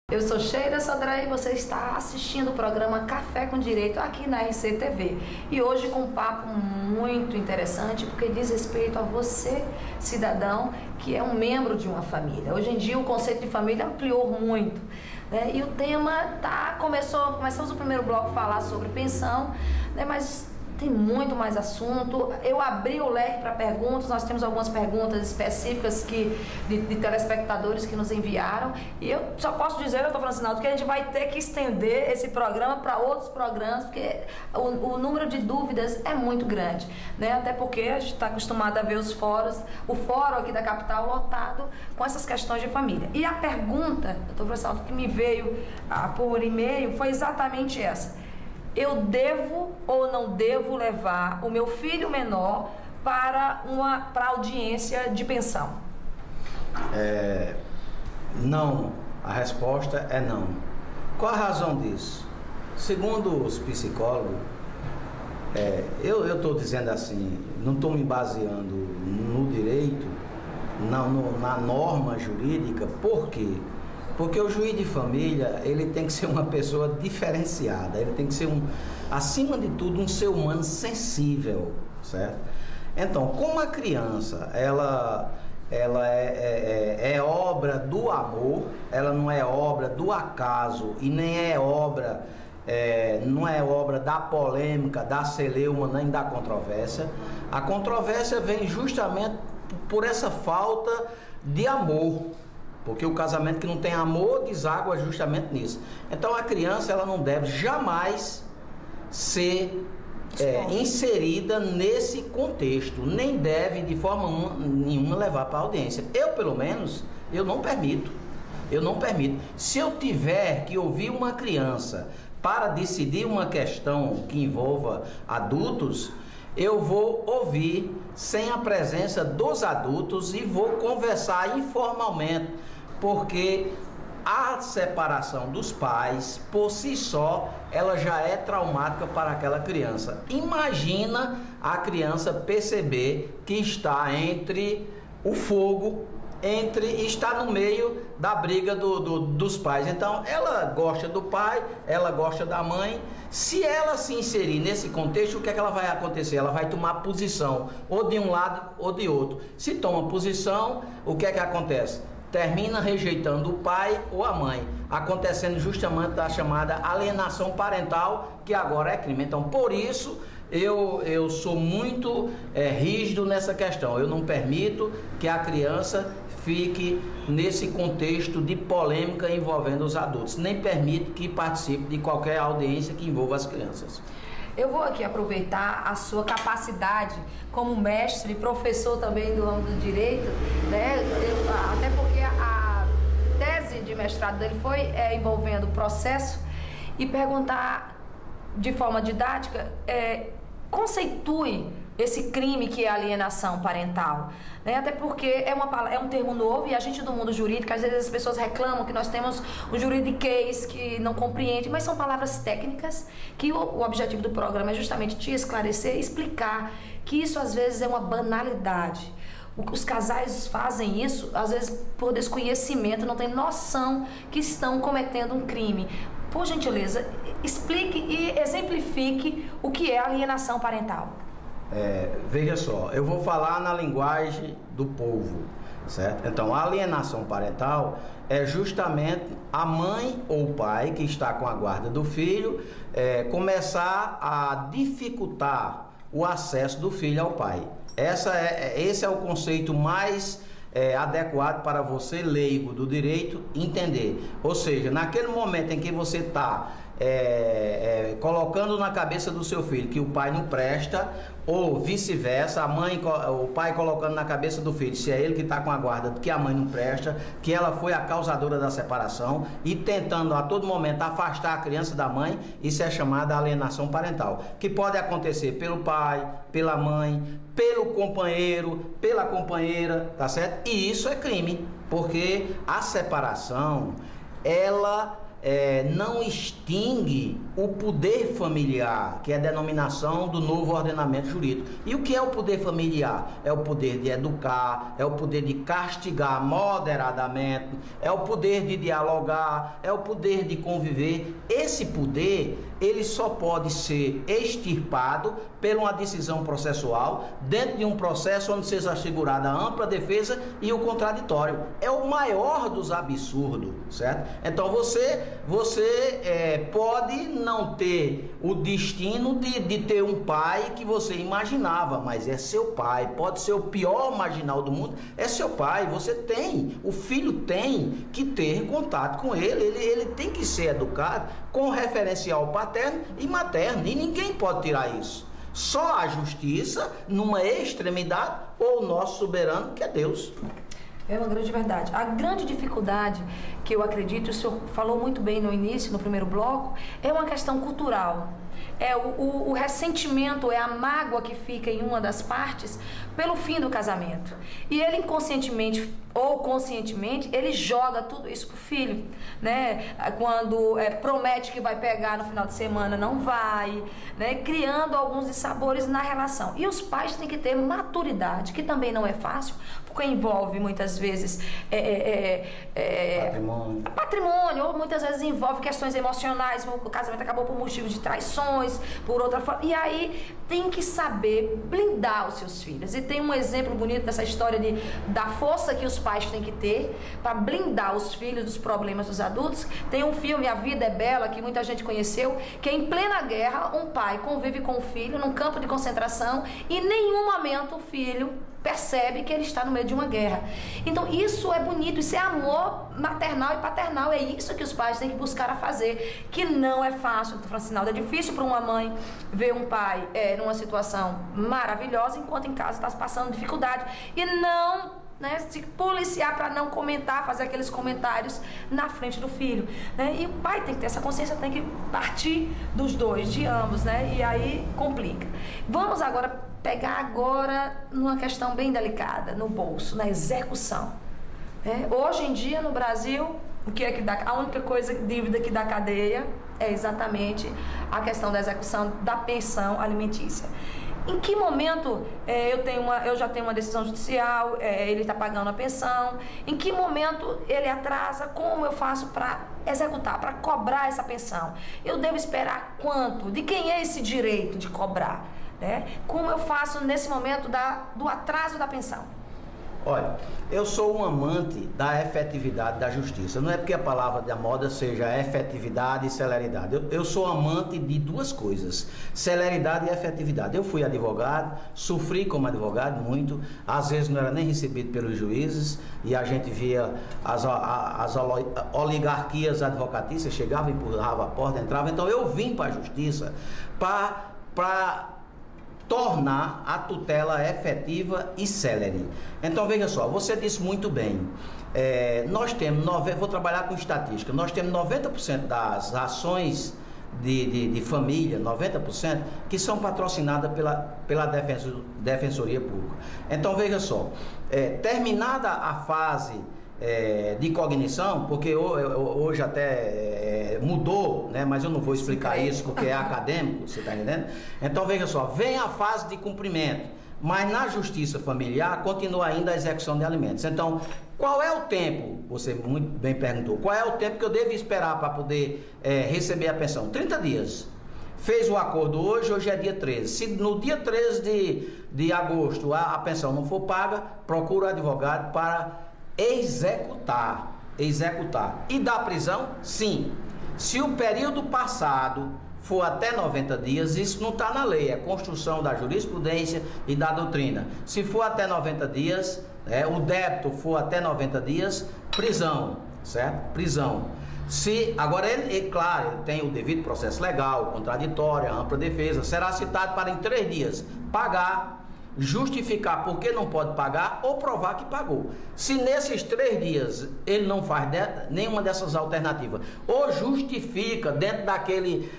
Eu sou Sheila Sodré e você está assistindo o programa Café com Direito aqui na RCTV. E hoje com um papo muito interessante, porque diz respeito a você, cidadão, que é um membro de uma família. Hoje em dia o conceito de família ampliou muito, né? E o tema começamos o primeiro bloco a falar sobre pensão, né? Mas tem muito mais assunto. Eu abri o leque para perguntas. Nós temos algumas perguntas específicas de telespectadores que nos enviaram. E eu só posso dizer, eu estou falando assim, que a gente vai ter que estender esse programa para outros programas, porque o número de dúvidas é muito grande, né? Até porque a gente está acostumado a ver os fóruns, o fórum aqui da capital lotado com essas questões de família. E a pergunta, doutor professor, que me veio por e-mail foi exatamente essa: eu devo ou não devo levar o meu filho menor para audiência de pensão? Não. A resposta é não. Qual a razão disso? Segundo os psicólogos, eu estou dizendo assim, não estou me baseando no direito, na norma jurídica. Por quê? Porque o juiz de família, ele tem que ser uma pessoa diferenciada, ele tem que ser, acima de tudo, um ser humano sensível, certo? Então, como a criança, ela é obra do amor, ela não é obra do acaso e nem é obra, não é obra da polêmica, da celeuma, nem da controvérsia. A controvérsia vem justamente por essa falta de amor. Porque o casamento que não tem amor deságua justamente nisso. Então a criança, ela não deve jamais ser inserida nesse contexto, nem deve de forma nenhuma levar para a audiência. Eu, pelo menos, eu não permito. Se eu tiver que ouvir uma criança para decidir uma questão que envolva adultos, eu vou ouvir sem a presença dos adultos e vou conversar informalmente. Porque a separação dos pais, por si só, ela já é traumática para aquela criança. Imagina a criança perceber que está entre o fogo, está no meio da briga dos pais. Então, ela gosta do pai, ela gosta da mãe. Se ela se inserir nesse contexto, o que é que ela vai acontecer? Ela vai tomar posição, ou de um lado ou de outro. Se toma posição, o que é que acontece? Termina rejeitando o pai ou a mãe, acontecendo justamente a chamada alienação parental, que agora é crime. Então, por isso, eu sou muito rígido nessa questão. Eu não permito que a criança fique nesse contexto de polêmica envolvendo os adultos, nem permito que participe de qualquer audiência que envolva as crianças. Eu vou aqui aproveitar a sua capacidade como mestre e professor também do ramo do direito, né? Até porque a tese de mestrado dele foi envolvendo o processo, e perguntar de forma didática, conceitue esse crime que é a alienação parental, né? Até porque é um termo novo e a gente do mundo jurídico, às vezes as pessoas reclamam que nós temos um juridiquês que não compreende, mas são palavras técnicas que o objetivo do programa é justamente te esclarecer e explicar que isso às vezes é uma banalidade. Os casais fazem isso, às vezes por desconhecimento, não tem noção que estão cometendo um crime. Por gentileza, explique e exemplifique o que é alienação parental. Veja só, eu vou falar na linguagem do povo, certo? Então, a alienação parental é justamente a mãe ou o pai que está com a guarda do filho começar a dificultar o acesso do filho ao pai. Esse é o conceito mais adequado para você, leigo do direito, entender. Ou seja, naquele momento em que você está colocando na cabeça do seu filho que o pai não presta, ou vice-versa, o pai colocando na cabeça do filho, se é ele que está com a guarda, que a mãe não presta, que ela foi a causadora da separação, e tentando a todo momento afastar a criança da mãe, isso é chamada alienação parental, que pode acontecer pelo pai, pela mãe, pelo companheiro, pela companheira, tá certo? E isso é crime, porque a separação, ela não extingue o poder familiar, que é a denominação do novo ordenamento jurídico. E o que é o poder familiar? É o poder de educar, é o poder de castigar moderadamente, é o poder de dialogar, é o poder de conviver. Esse poder, ele só pode ser extirpado por uma decisão processual, dentro de um processo onde seja assegurada a ampla defesa e o contraditório. É o maior dos absurdos, certo? Então você pode não ter o destino de ter um pai que você imaginava, mas é seu pai. Pode ser o pior marginal do mundo, é seu pai. Você tem, o filho tem que ter contato com ele tem que ser educado com referencial paterno e materno, e ninguém pode tirar isso. Só a justiça, numa extremidade, ou o nosso soberano, que é Deus. É uma grande verdade. A grande dificuldade que eu acredito, o senhor falou muito bem no início, no primeiro bloco, é uma questão cultural. É o ressentimento, é a mágoa que fica em uma das partes pelo fim do casamento. E ele inconscientemente ou conscientemente, ele joga tudo isso pro filho, né? Quando promete que vai pegar no final de semana, não vai, né? Criando alguns dissabores na relação. E os pais têm que ter maturidade, que também não é fácil, porque envolve muitas vezes patrimônio, ou muitas vezes envolve questões emocionais, o casamento acabou por motivo de traições, por outra forma, e aí tem que saber blindar os seus filhos. E tem um exemplo bonito dessa história da força que os pais têm que ter para blindar os filhos dos problemas dos adultos. Tem um filme, A Vida é Bela, que muita gente conheceu, que em plena guerra um pai convive com o filho num campo de concentração e em nenhum momento o filho percebe que ele está no meio de uma guerra. Então isso é bonito, isso é amor maternal e paternal, é isso que os pais têm que buscar a fazer, que não é fácil, Francinaldo, é difícil para uma mãe ver um pai numa situação maravilhosa, enquanto em casa está passando dificuldade, e não se policiar para não comentar, fazer aqueles comentários na frente do filho, né? E o pai tem que ter essa consciência, tem que partir dos dois, de ambos, né? E aí complica. Vamos agora pegar numa questão bem delicada, no bolso, na execução. Hoje em dia no Brasil, o que é que dá? A única dívida que dá cadeia é exatamente a questão da execução da pensão alimentícia. Em que momento eu já tenho uma decisão judicial, ele está pagando a pensão, em que momento ele atrasa, como eu faço para executar, para cobrar essa pensão? Eu devo esperar quanto? De quem é esse direito de cobrar? Né? Como eu faço nesse momento do atraso da pensão? Olha, eu sou um amante da efetividade da justiça. Não é porque a palavra da moda seja efetividade e celeridade. Eu sou amante de duas coisas, celeridade e efetividade. Eu fui advogado, sofri como advogado muito, às vezes não era nem recebido pelos juízes, e a gente via as oligarquias advocatícias, chegava, empurrava a porta, entrava. Então eu vim para a justiça para tornar a tutela efetiva e célere. Então veja só, você disse muito bem, nós temos, vou trabalhar com estatística, nós temos 90% das ações de família, 90%, que são patrocinadas pela Defensoria Pública. Então veja só, terminada a fase de cognição, porque hoje até mudou, né? Mas eu não vou explicar isso porque é acadêmico, você está entendendo? Então veja só, vem a fase de cumprimento, mas na justiça familiar continua ainda a execução de alimentos. Então, qual é o tempo, você muito bem perguntou, qual é o tempo que eu devo esperar para poder receber a pensão? 30 dias. Fez o acordo hoje é dia 13. Se no dia 13 de agosto a pensão não for paga, procura o advogado para executar. E da prisão, sim. Se o período passado for até 90 dias, isso não está na lei, é construção da jurisprudência e da doutrina. Se for até 90 dias, o débito for até 90 dias, prisão, certo? Prisão. Agora claro, ele tem o devido processo legal, contraditório, a ampla defesa, será citado para em 3 dias pagar justificar por que não pode pagar ou provar que pagou. Se nesses 3 dias ele não faz nenhuma dessas alternativas, ou justifica dentro daquele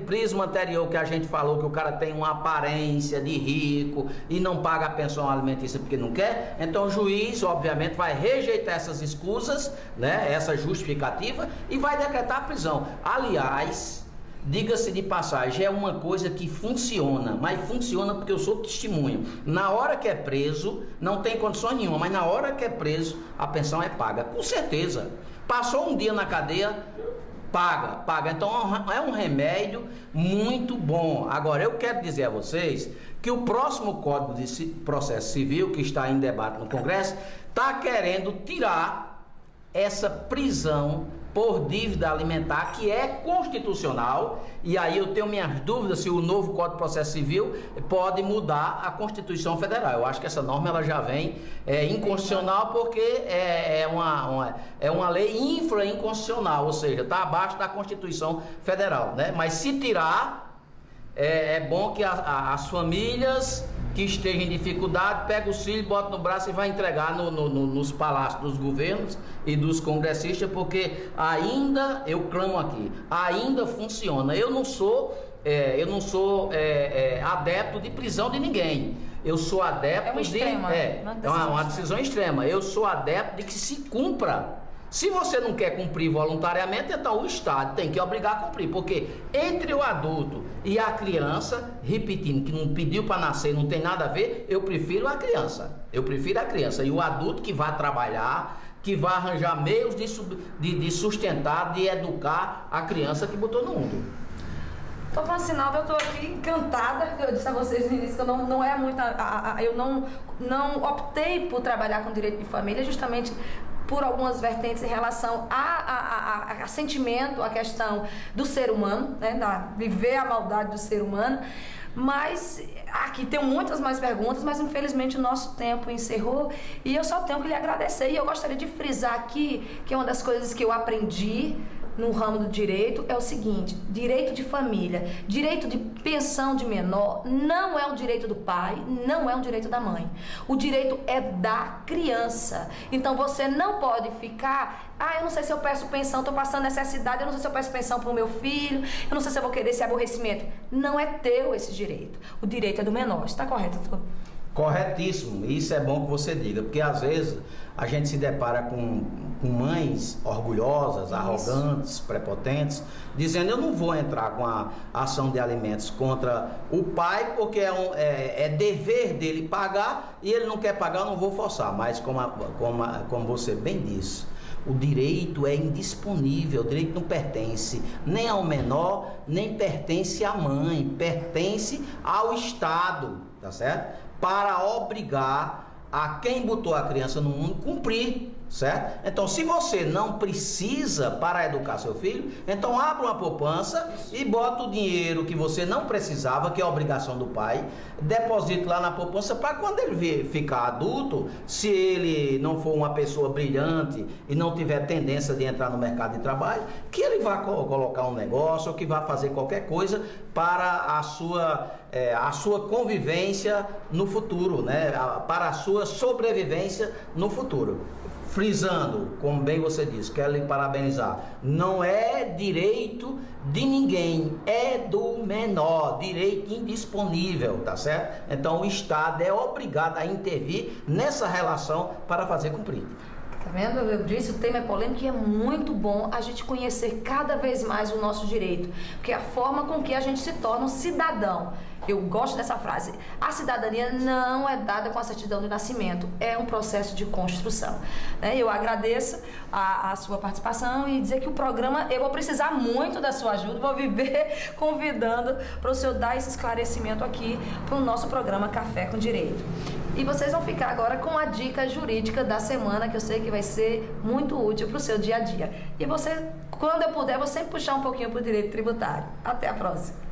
prisma anterior que a gente falou, que o cara tem uma aparência de rico e não paga a pensão alimentícia porque não quer, então o juiz, obviamente, vai rejeitar essas escusas, né, essa justificativa, e vai decretar a prisão. Aliás, diga-se de passagem, é uma coisa que funciona, mas funciona porque eu sou testemunho. Na hora que é preso, não tem condição nenhuma, mas na hora que é preso, a pensão é paga, com certeza. Passou um dia na cadeia, paga. Então é um remédio muito bom. Agora, eu quero dizer a vocês que o próximo Código de Processo Civil, que está em debate no Congresso, está querendo tirar essa prisão por dívida alimentar, que é constitucional, e aí eu tenho minhas dúvidas se o novo Código de Processo Civil pode mudar a Constituição Federal. Eu acho que essa norma ela já vem inconstitucional, porque é uma lei infra-inconstitucional, ou seja, está abaixo da Constituição Federal, né? Mas se tirar, é bom que as famílias que estejam em dificuldade, pega os filhos, bota no braço e vai entregar nos palácios dos governos e dos congressistas, porque ainda, eu clamo aqui, ainda funciona. Eu não sou adepto de prisão de ninguém. Eu sou adepto uma decisão extrema. Eu sou adepto de que se cumpra. Se você não quer cumprir voluntariamente, então o Estado tem que obrigar a cumprir, porque entre o adulto e a criança, repetindo, que não pediu para nascer, não tem nada a ver, eu prefiro a criança. E o adulto que vai trabalhar, que vai arranjar meios de sustentar, de educar a criança que botou no mundo. Tô falando sinal, eu tô aqui encantada. Eu disse a vocês no início que eu não optei por trabalhar com direito de família, justamente por algumas vertentes em relação a sentimento, a questão do ser humano, né, viver a maldade do ser humano. Mas aqui tem muitas mais perguntas, mas infelizmente o nosso tempo encerrou e eu só tenho que lhe agradecer. E eu gostaria de frisar aqui que uma das coisas que eu aprendi no ramo do direito é o seguinte: direito de família, direito de pensão de menor não é um direito do pai, não é um direito da mãe. O direito é da criança. Então você não pode ficar, eu não sei se eu peço pensão, estou passando necessidade, eu não sei se eu peço pensão para o meu filho, eu não sei se eu vou querer esse aborrecimento. Não é teu esse direito. O direito é do menor. Está correto, doutor? Corretíssimo, isso é bom que você diga, porque às vezes a gente se depara com mães orgulhosas, arrogantes, prepotentes, dizendo: eu não vou entrar com a ação de alimentos contra o pai, porque é dever dele pagar e ele não quer pagar, eu não vou forçar. Mas como você bem disse, o direito é indisponível, o direito não pertence nem ao menor, nem pertence à mãe, pertence ao Estado, tá certo? Para obrigar a quem botou a criança no mundo cumprir, certo? Então, se você não precisa para educar seu filho, então abra uma poupança e bota o dinheiro que você não precisava, que é a obrigação do pai, deposite lá na poupança para quando ele ficar adulto, se ele não for uma pessoa brilhante e não tiver tendência de entrar no mercado de trabalho, que ele vá colocar um negócio ou que vá fazer qualquer coisa para a sua convivência no futuro, né? Para a sua sobrevivência no futuro. Frisando, como bem você disse, quero lhe parabenizar, não é direito de ninguém, é do menor, direito indisponível, tá certo? Então o Estado é obrigado a intervir nessa relação para fazer cumprir. Tá vendo? Eu disse, o tema é polêmico e é muito bom a gente conhecer cada vez mais o nosso direito, porque é a forma com que a gente se torna um cidadão. Eu gosto dessa frase. A cidadania não é dada com a certidão de nascimento, é um processo de construção. Eu agradeço a sua participação e dizer que o programa, eu vou precisar muito da sua ajuda, vou viver convidando para o senhor dar esse esclarecimento aqui para o nosso programa Café com Direito. E vocês vão ficar agora com a dica jurídica da semana, que eu sei que vai ser muito útil para o seu dia a dia. E você, quando eu puder, vou sempre puxar um pouquinho para o direito tributário. Até a próxima.